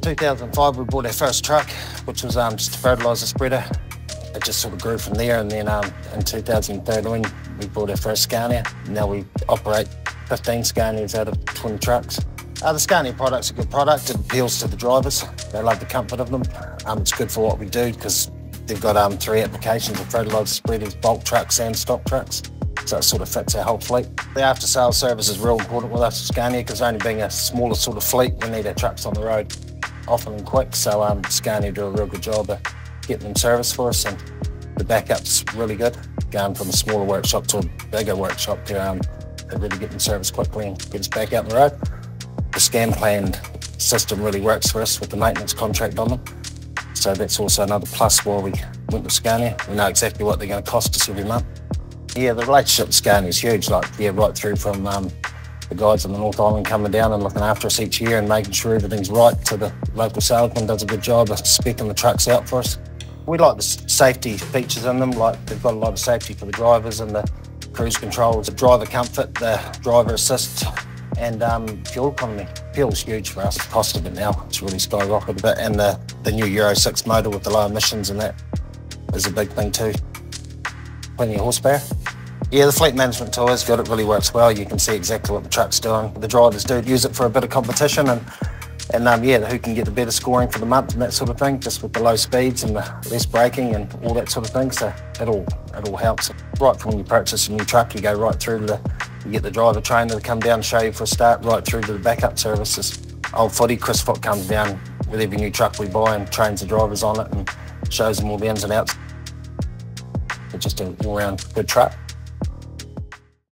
2005 we bought our first truck, which was just a fertiliser spreader. It just sort of grew from there, and then in 2013 we bought our first Scania. Now we operate 15 Scanias out of 20 trucks. The Scania product's a good product. It appeals to the drivers. They love the comfort of them. It's good for what we do because they've got 3 applications of fertiliser spreaders, bulk trucks and stock trucks. So it sort of fits our whole fleet. The after-sales service is real important with us at Scania because only being a smaller sort of fleet, we need our trucks on the road often and quick. So Scania do a real good job of getting them serviced for us, and the backup's really good. Going from a smaller workshop to a bigger workshop, they really get them serviced quickly and get us back out on the road. The scan planned system really works for us with the maintenance contract on them. So that's also another plus why we went with Scania. We know exactly what they're going to cost us every month. Yeah, the relationship with Scania is huge, right through from the guys on the North Island coming down and looking after us each year and making sure everything's right, to the local salesman does a good job of speccing the trucks out for us. We like the safety features in them, like they've got a lot of safety for the drivers and the cruise controls, the driver comfort, the driver assist, and fuel economy. Fuel's huge for us. The cost of it now, it's really skyrocketed a bit, and the new Euro 6 motor with the low emissions, and that is a big thing too. Plenty of horsepower. Yeah, the fleet management tool is good. It really works well. You can see exactly what the truck's doing. The drivers do use it for a bit of competition, and yeah, who can get the better scoring for the month and that sort of thing, just with the low speeds and the less braking and all that sort of thing. So it all helps. Right from when you purchase a new truck, you go right through to you get the driver trainer to come down and show you for a start, right through to the backup services. Old Footy, Chris Foot comes down with every new truck we buy and trains the drivers on it and shows them all the ins and outs. It's just an all-round good truck.